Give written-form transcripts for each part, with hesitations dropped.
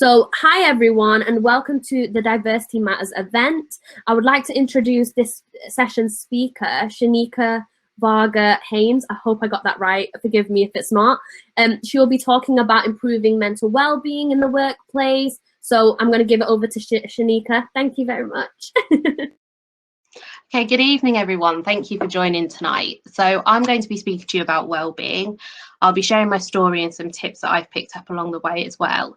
So, hi everyone, and welcome to the Diversity Matters event. I would like to introduce this session's speaker, Shanika Varga-Haynes. I hope I got that right. Forgive me if it's not. She will be talking about improving mental well-being in the workplace. So I'm going to give it over to Shanika. Thank you very much. Okay, good evening, everyone. Thank you for joining tonight. So I'm going to be speaking to you about well-being. I'll be sharing my story and some tips that I've picked up along the way as well.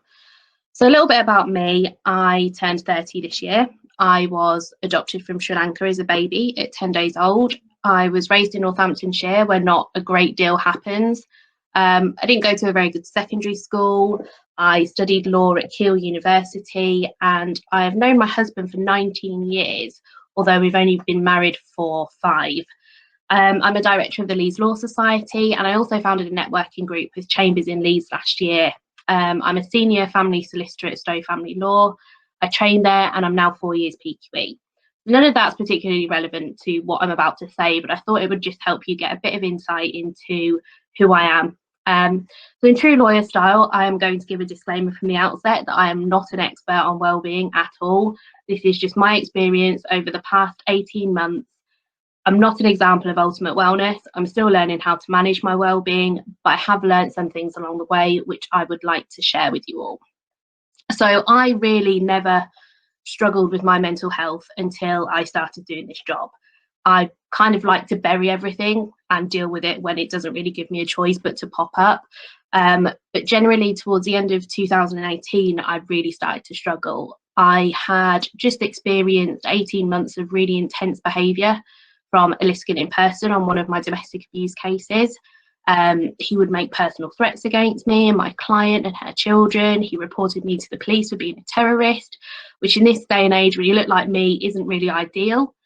So a little bit about me. I turned 30 this year. I was adopted from Sri Lanka as a baby at 10 days old. I was raised in Northamptonshire, where not a great deal happens. I didn't go to a very good secondary school. I studied law at Keele University, and I have known my husband for 19 years, although we've only been married for 5. I'm a director of the Leeds Law Society, and I also founded a networking group with Chambers in Leeds last year. I'm a senior family solicitor at Stowe Family Law. I trained there, and I'm now 4 years PQE. None of that's particularly relevant to what I'm about to say, but I thought it would just help you get a bit of insight into who I am. So in true lawyer style, I am going to give a disclaimer from the outset that I am not an expert on wellbeing at all. This is just my experience over the past 18 months. I'm not an example of ultimate wellness. I'm still learning how to manage my wellbeing, but I have learned some things along the way, which I would like to share with you all. So I really never struggled with my mental health until I started doing this job. I kind of like to bury everything and deal with it when it doesn't really give me a choice but to pop up. But generally towards the end of 2018, I really started to struggle. I had just experienced 18 months of really intense behaviour from a litigant in person on one of my domestic abuse cases. He would make personal threats against me and my client and her children. He reported me to the police for being a terrorist, which in this day and age, when you look like me, isn't really ideal.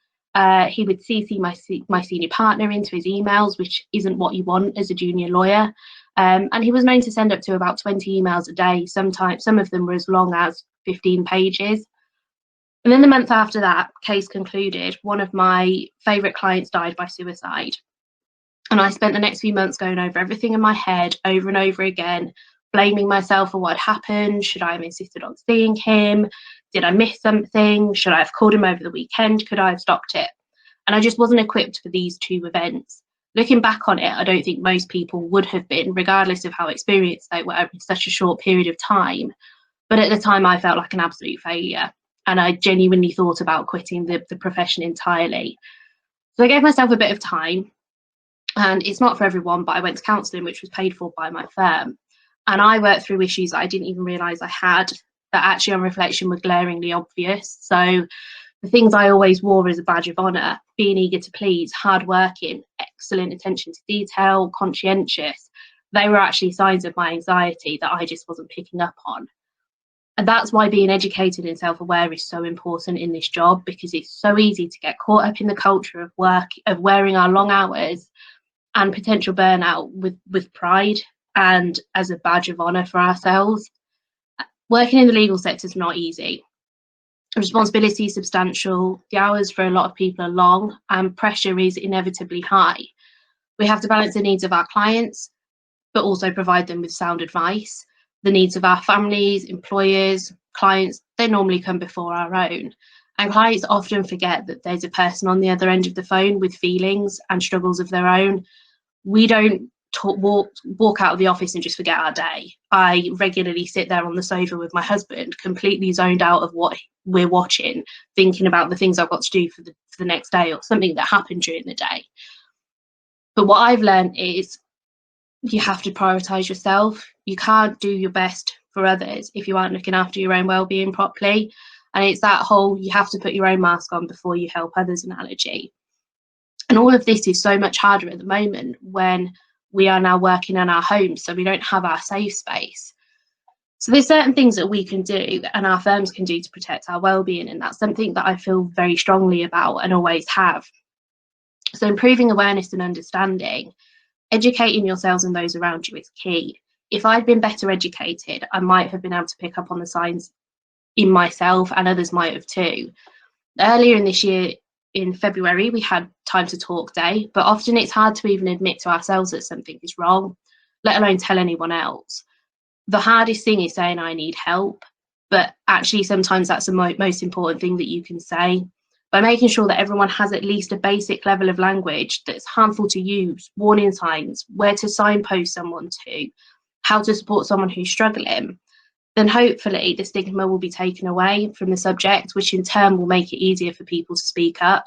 He would CC my senior partner into his emails, which isn't what you want as a junior lawyer. And he was known to send up to about 20 emails a day. Sometimes some of them were as long as 15 pages. And then the month after that case concluded, one of my favourite clients died by suicide. And I spent the next few months going over everything in my head over and over again, blaming myself for what had happened. Should I have insisted on seeing him? Did I miss something? Should I have called him over the weekend? Could I have stopped it? And I just wasn't equipped for these 2 events. Looking back on it, I don't think most people would have been, regardless of how experienced they were in such a short period of time. But at the time, I felt like an absolute failure. And I genuinely thought about quitting the profession entirely. So I gave myself a bit of time. And it's not for everyone, but I went to counselling, which was paid for by my firm. And I worked through issues that I didn't even realise I had, that actually on reflection were glaringly obvious. So the things I always wore as a badge of honour, being eager to please, hardworking, excellent attention to detail, conscientious, they were actually signs of my anxiety that I just wasn't picking up on. And that's why being educated and self-aware is so important in this job, because it's so easy to get caught up in the culture of work, of wearing our long hours and potential burnout with pride and as a badge of honour for ourselves. Working in the legal sector is not easy. The responsibility is substantial, the hours for a lot of people are long, and pressure is inevitably high. We have to balance the needs of our clients, but also provide them with sound advice. The needs of our families, employers, clients, they normally come before our own. And clients often forget that there's a person on the other end of the phone with feelings and struggles of their own. We don't walk out of the office and just forget our day. I regularly sit there on the sofa with my husband, completely zoned out of what we're watching, thinking about the things I've got to do for the next day or something that happened during the day. But what I've learned is you have to prioritise yourself. You can't do your best for others if you aren't looking after your own well-being properly. And it's that whole you have to put your own mask on before you help others analogy. And all of this is so much harder at the moment when we are now working in our homes, so we don't have our safe space. So there's certain things that we can do and our firms can do to protect our well-being, and that's something that I feel very strongly about and always have. So improving awareness and understanding, educating yourselves and those around you is key. If I'd been better educated, I might have been able to pick up on the signs in myself, and others might have too. Earlier in this year, in February, we had Time to Talk Day, but often it's hard to even admit to ourselves that something is wrong, let alone tell anyone else. The hardest thing is saying I need help. but actually sometimes that's the most important thing that you can say. By making sure that everyone has at least a basic level of language that's harmful to use, warning signs, where to signpost someone to, how to support someone who's struggling, then hopefully the stigma will be taken away from the subject, which in turn will make it easier for people to speak up.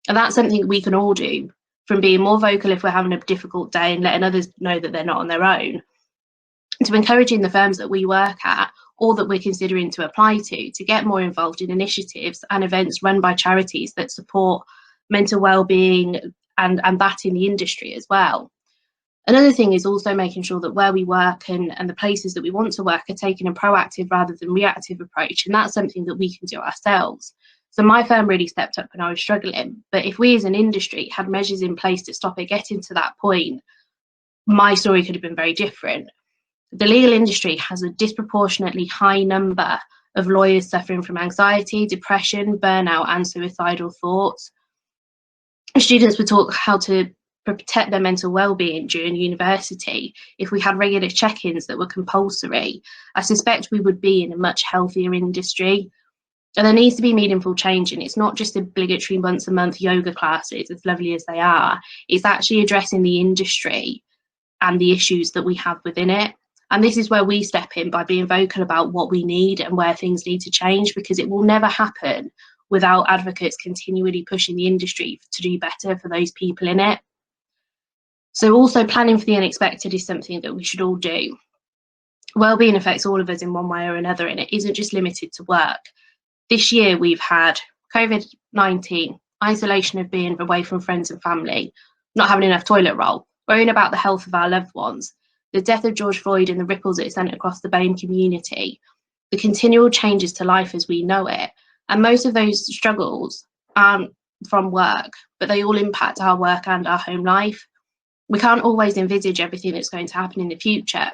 And that's something we can all do, from being more vocal if we're having a difficult day and letting others know that they're not on their own, to encouraging the firms that we work at or that we're considering to apply to get more involved in initiatives and events run by charities that support mental well-being and that in the industry as well. Another thing is also making sure that where we work and the places that we want to work are taking a proactive rather than reactive approach, and that's something that we can do ourselves. So my firm really stepped up when I was struggling, but if we as an industry had measures in place to stop it getting to that point, my story could have been very different. The legal industry has a disproportionately high number of lawyers suffering from anxiety, depression, burnout, and suicidal thoughts. Students were taught how to protect their mental well-being during university. If we had regular check-ins that were compulsory, I suspect we would be in a much healthier industry. And there needs to be meaningful change, and it's not just obligatory once-a-month yoga classes, as lovely as they are. It's actually addressing the industry and the issues that we have within it. And this is where we step in by being vocal about what we need and where things need to change, because it will never happen without advocates continually pushing the industry to do better for those people in it. So also planning for the unexpected is something that we should all do. Wellbeing affects all of us in one way or another, and it isn't just limited to work. This year we've had COVID-19, isolation of being away from friends and family, not having enough toilet roll, worrying about the health of our loved ones, the death of George Floyd and the ripples it sent across the BAME community, the continual changes to life as we know it. And most of those struggles aren't from work, but they all impact our work and our home life. We can't always envisage everything that's going to happen in the future,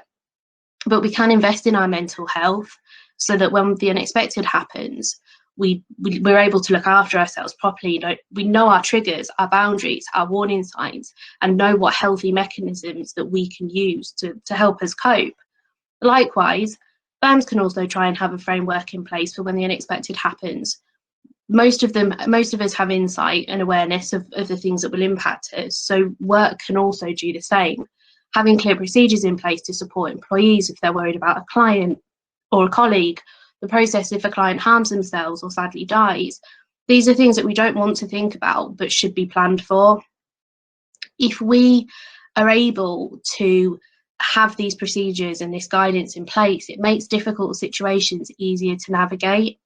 but we can invest in our mental health so that when the unexpected happens, we're able to look after ourselves properly. We know our triggers, our boundaries, our warning signs, and know what healthy mechanisms that we can use to help us cope. Likewise, firms can also try and have a framework in place for when the unexpected happens. Most of us have insight and awareness of the things that will impact us, so work can also do the same. Having clear procedures in place to support employees if they're worried about a client or a colleague, the process if a client harms themselves or sadly dies. These are things that we don't want to think about but should be planned for. If we are able to have these procedures and this guidance in place, it makes difficult situations easier to navigate.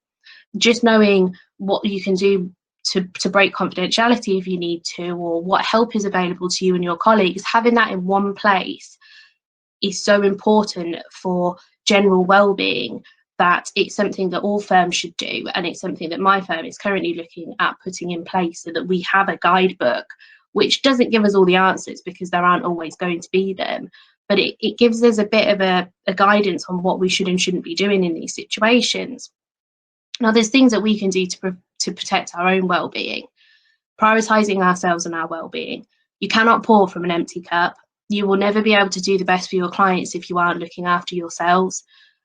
Just knowing what you can do to break confidentiality if you need to, or what help is available to you and your colleagues, having that in one place is so important for general well-being that it's something that all firms should do, and it's something that my firm is currently looking at putting in place so that we have a guidebook which doesn't give us all the answers, because there aren't always going to be them, but it gives us a bit of a guidance on what we should and shouldn't be doing in these situations. Now, there's things that we can do to protect our own well-being, prioritising ourselves and our well-being. You cannot pour from an empty cup. You will never be able to do the best for your clients if you aren't looking after yourselves.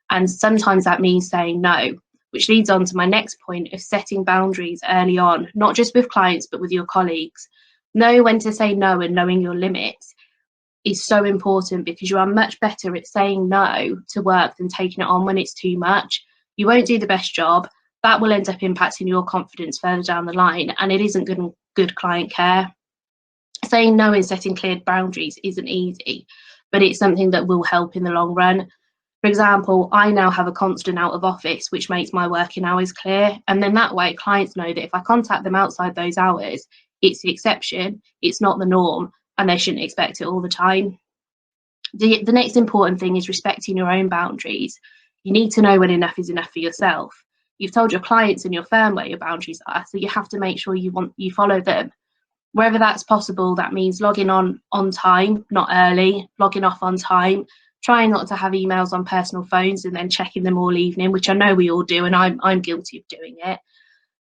And sometimes that means saying no, which leads on to my next point of setting boundaries early on, not just with clients, but with your colleagues. Know when to say no, and knowing your limits is so important, because you are much better at saying no to work than taking it on when it's too much. You won't do the best job. That will end up impacting your confidence further down the line, and it isn't good client care. Saying no and setting clear boundaries isn't easy, but it's something that will help in the long run. For example, I now have a constant out of office, which makes my working hours clear. And then that way clients know that if I contact them outside those hours, it's the exception, it's not the norm, and they shouldn't expect it all the time. The next important thing is respecting your own boundaries. You need to know when enough is enough for yourself. You've told your clients and your firm where your boundaries are, so you have to make sure you follow them. Wherever that's possible, that means logging on time, not early, logging off on time, trying not to have emails on personal phones and then checking them all evening, which I know we all do, and I'm guilty of doing it.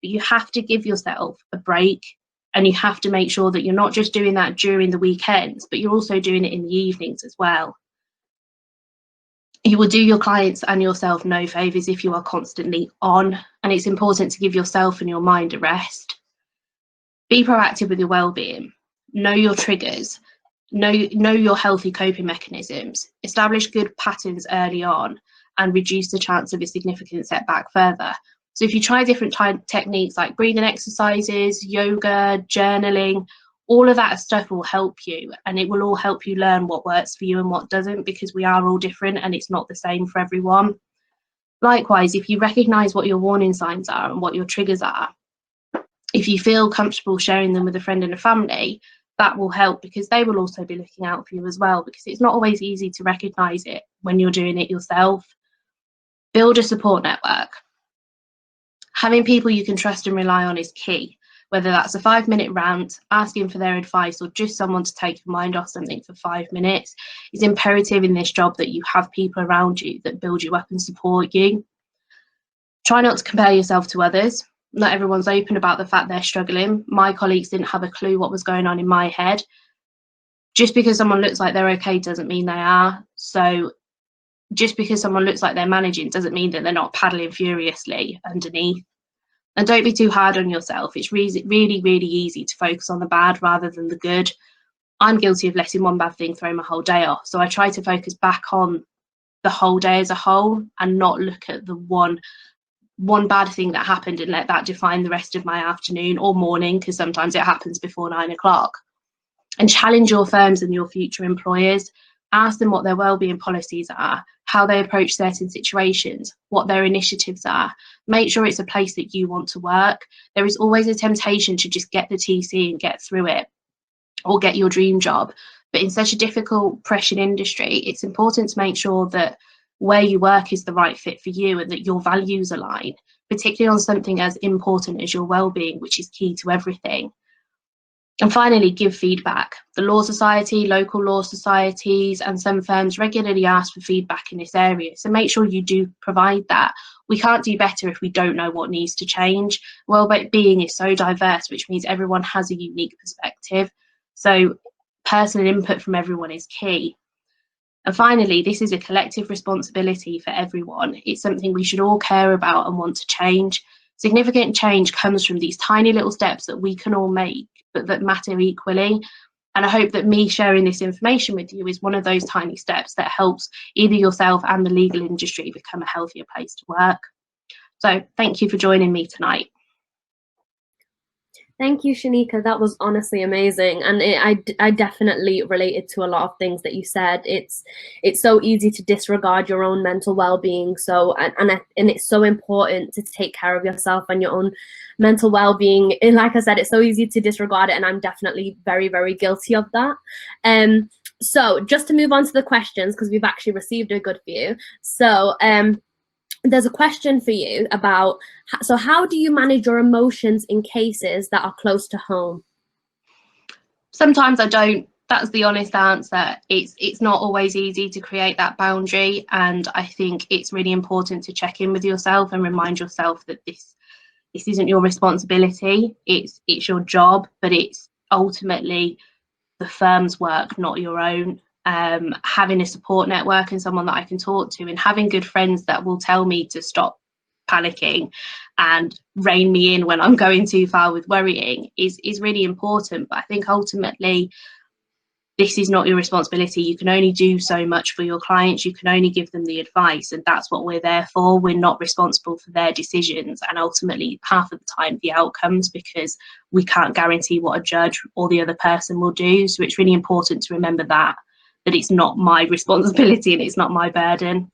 But you have to give yourself a break, and you have to make sure that you're not just doing that during the weekends, but you're also doing it in the evenings as well. You will do your clients and yourself no favours if you are constantly on, and it's important to give yourself and your mind a rest. Be proactive with your well-being. Know your triggers. Know your healthy coping mechanisms. Establish good patterns early on and reduce the chance of a significant setback further. So if you try different techniques like breathing exercises, yoga, journaling, all of that stuff will help you, and it will all help you learn what works for you and what doesn't, because we are all different and it's not the same for everyone. Likewise, if you recognize what your warning signs are and what your triggers are, if you feel comfortable sharing them with a friend and a family, that will help, because they will also be looking out for you as well, because it's not always easy to recognize it when you're doing it yourself. Build a support network. Having people you can trust and rely on is key, whether that's a 5-minute rant, asking for their advice, or just someone to take your mind off something for 5 minutes. It's imperative in this job that you have people around you that build you up and support you. Try not to compare yourself to others. Not everyone's open about the fact they're struggling. My colleagues didn't have a clue what was going on in my head. Just because someone looks like they're okay doesn't mean they are. So just because someone looks like they're managing doesn't mean that they're not paddling furiously underneath. And don't be too hard on yourself. It's really, really easy to focus on the bad rather than the good. I'm guilty of letting one bad thing throw my whole day off. So I try to focus back on the whole day as a whole and not look at the one bad thing that happened and let that define the rest of my afternoon or morning, because sometimes it happens before 9 o'clock. And challenge your firms and your future employers. Ask them what their wellbeing policies are, how they approach certain situations, what their initiatives are. Make sure it's a place that you want to work. There is always a temptation to just get the TC and get through it, or get your dream job. But in such a difficult, pressured industry, it's important to make sure that where you work is the right fit for you and that your values align, particularly on something as important as your well-being, which is key to everything. And finally, give feedback. The Law Society, local law societies, and some firms regularly ask for feedback in this area. So make sure you do provide that. We can't do better if we don't know what needs to change. Well-being is so diverse, which means everyone has a unique perspective. So personal input from everyone is key. And finally, this is a collective responsibility for everyone. It's something we should all care about and want to change. Significant change comes from these tiny little steps that we can all make, but that matter equally. And I hope that me sharing this information with you is one of those tiny steps that helps either yourself and the legal industry become a healthier place to work. So thank you for joining me tonight. Thank you, Shanika. That was honestly amazing, and I definitely related to a lot of things that you said. It's so easy to disregard your own mental well-being. So and it's so important to take care of yourself and your own mental well-being. And like I said, it's so easy to disregard it, and I'm definitely very guilty of that. So just to move on to the questions, because we've actually received a good few. So there's a question for you about, so how do you manage your emotions in cases that are close to home? Sometimes I don't. That's the honest answer. It's not always easy to create that boundary, and I think it's really important to check in with yourself and remind yourself that this isn't your responsibility. It's your job, but it's ultimately the firm's work, not your own. Having a support network and someone that I can talk to, and having good friends that will tell me to stop panicking and rein me in when I'm going too far with worrying is really important. But I think ultimately this is not your responsibility. You can only do so much for your clients. You can only give them the advice, and that's what we're there for. We're not responsible for their decisions and ultimately half of the time the outcomes, because we can't guarantee what a judge or the other person will do. So it's really important to remember that it's not my responsibility and it's not my burden.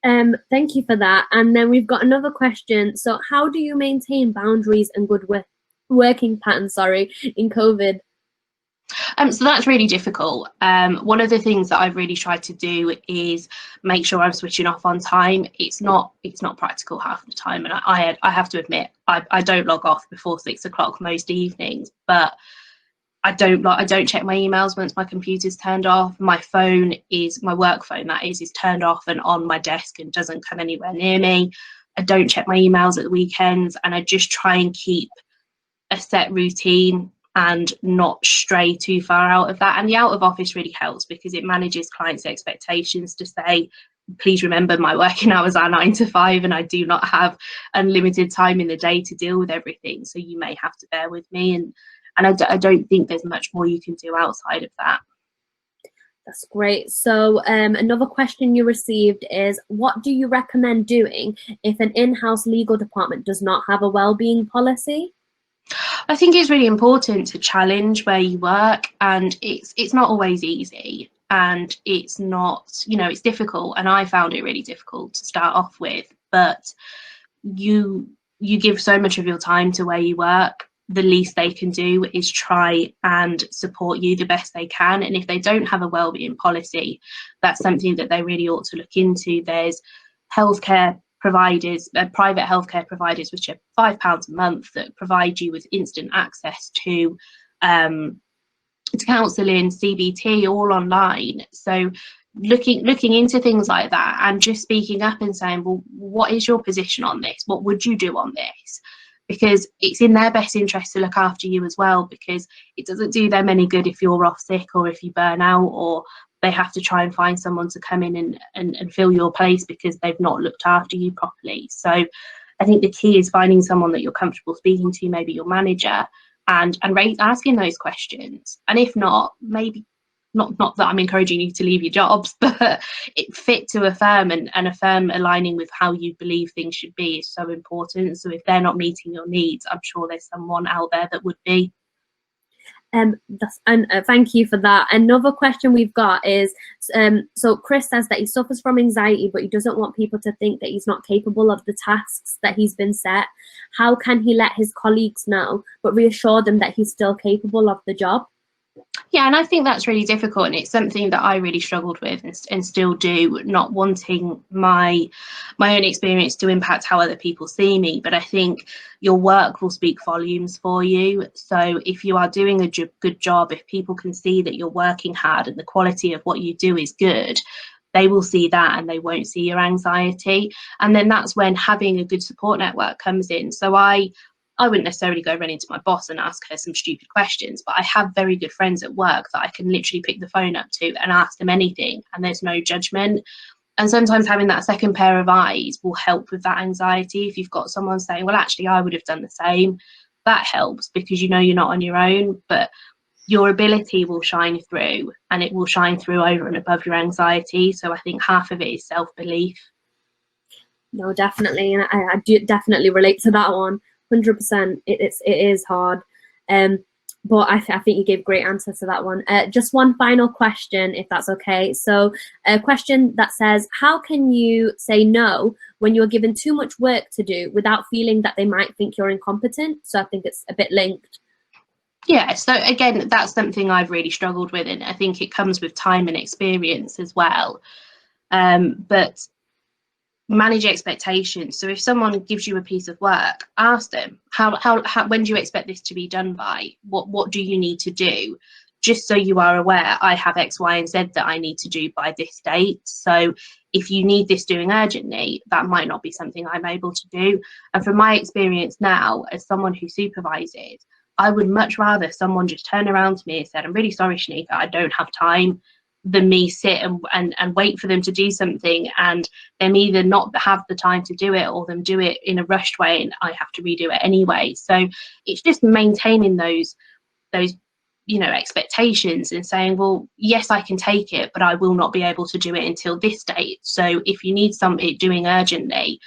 Thank you for that. And then we've got another question. So how do you maintain boundaries and good working patterns, in COVID? So that's really difficult. One of the things that I've really tried to do is make sure I'm switching off on time. It's not practical half the time, and I have to admit I don't log off before 6 o'clock most evenings, but I don't check my emails once my computer's turned off. My phone is my work phone, that is turned off and on my desk and doesn't come anywhere near me. I don't check my emails at the weekends, and I just try and keep a set routine. and not stray too far out of that. And the out of office really helps because it manages clients' expectations to say, please remember my working hours are 9 to 5 and I do not have unlimited time in the day to deal with everything. So you may have to bear with me. And I don't think there's much more you can do outside of that. That's great. So another question you received is, what do you recommend doing if an in-house legal department does not have a wellbeing policy? I think it's really important to challenge where you work, and it's not always easy, and it's not, you know, it's difficult, and I found it really difficult to start off with, but you give so much of your time to where you work. The least they can do is try and support you the best they can, and if they don't have a wellbeing policy, that's something that they really ought to look into. There's healthcare providers, private healthcare providers, which are £5 a month, that provide you with instant access to counselling, CBT, all online. So looking into things like that and just speaking up and saying, well, what is your position on this? What would you do on this? Because it's in their best interest to look after you as well, because it doesn't do them any good if you're off sick or if you burn out, or they have to try and find someone to come in and fill your place because they've not looked after you properly. So I think the key is finding someone that you're comfortable speaking to, maybe your manager, and asking those questions. And if not, maybe not that I'm encouraging you to leave your jobs, but it fit to a firm, and a firm aligning with how you believe things should be is so important. So if they're not meeting your needs, I'm sure there's someone out there that would be. Thank you for that. Another question we've got is, so Chris says that he suffers from anxiety, but he doesn't want people to think that he's not capable of the tasks that he's been set. How can he let his colleagues know, but reassure them that he's still capable of the job? Yeah, and I think that's really difficult, and it's something that I really struggled with and still do, not wanting my own experience to impact how other people see me. But I think your work will speak volumes for you. So if you are doing a good job, if people can see that you're working hard and the quality of what you do is good, they will see that and they won't see your anxiety. And then that's when having a good support network comes in. So I wouldn't necessarily go running to my boss and ask her some stupid questions, but I have very good friends at work that I can literally pick the phone up to and ask them anything, and there's no judgment. And sometimes having that second pair of eyes will help with that anxiety. If you've got someone saying, well, actually, I would have done the same, that helps, because you know you're not on your own, but your ability will shine through, and it will shine through over and above your anxiety. So I think half of it is self-belief. No, definitely. And I do definitely relate to that one. 100%. It is hard, but I think you gave a great answer to that one. Just one final question, if that's okay. So a question that says, how can you say no when you're given too much work to do without feeling that they might think you're incompetent? So I think it's a bit linked. Yeah, so again, that's something I've really struggled with, and I think it comes with time and experience as well. But manage expectations. So if someone gives you a piece of work, ask them, how when do you expect this to be done by? What do you need to do? Just so you are aware, I have X, Y, and Z that I need to do by this date. So if you need this doing urgently, that might not be something I'm able to do. And from my experience now, as someone who supervises, I would much rather someone just turn around to me and said, I'm really sorry, Shanika, I don't have time, than me sit and wait for them to do something and them either not have the time to do it or them do it in a rushed way and I have to redo it anyway. So it's just maintaining those expectations and saying, well, yes, I can take it, but I will not be able to do it until this date. So if you need something doing urgently,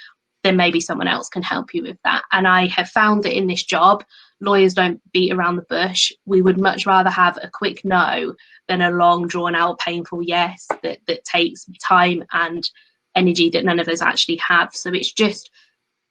then maybe someone else can help you with that. And I have found that in this job, lawyers don't beat around the bush. We would much rather have a quick no than a long, drawn out, painful yes that takes time and energy that none of us actually have. So it's just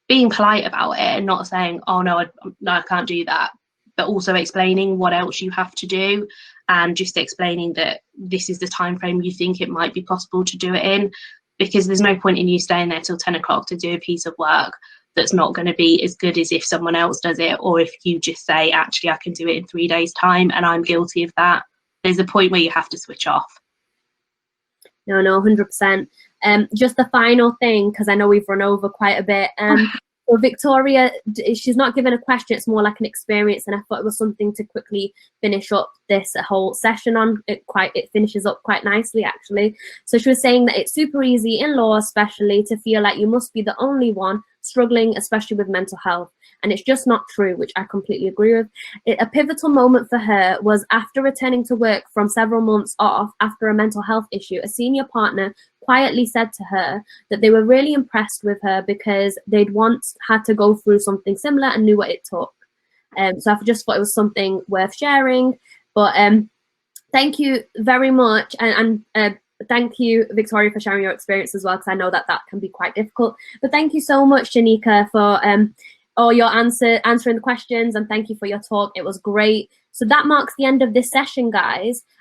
being polite about it and not saying, oh no, I can't do that, but also explaining what else you have to do, and just explaining that this is the time frame you think it might be possible to do it in, because there's no point in you staying there till 10 o'clock to do a piece of work that's not going to be as good as if someone else does it, or if you just say, actually, I can do it in 3 days' time, and I'm guilty of that. There's a point where you have to switch off. No, 100%. Just the final thing, because I know we've run over quite a bit. Well, Victoria, she's not given a question, it's more like an experience, and I thought it was something to quickly finish up this whole session on. It finishes up quite nicely, actually. So she was saying that it's super easy in law especially to feel like you must be the only one struggling, especially with mental health, and it's just not true, which I completely agree with. A pivotal moment for her was after returning to work from several months off after a mental health issue. A senior partner quietly said to her that they were really impressed with her because they'd once had to go through something similar and knew what it took. So I just thought it was something worth sharing. But thank you very much, and thank you, Victoria, for sharing your experience as well, because I know that that can be quite difficult. But thank you so much, Shanika, for all your answering the questions, and thank you for your talk. It was great. So that marks the end of this session, guys.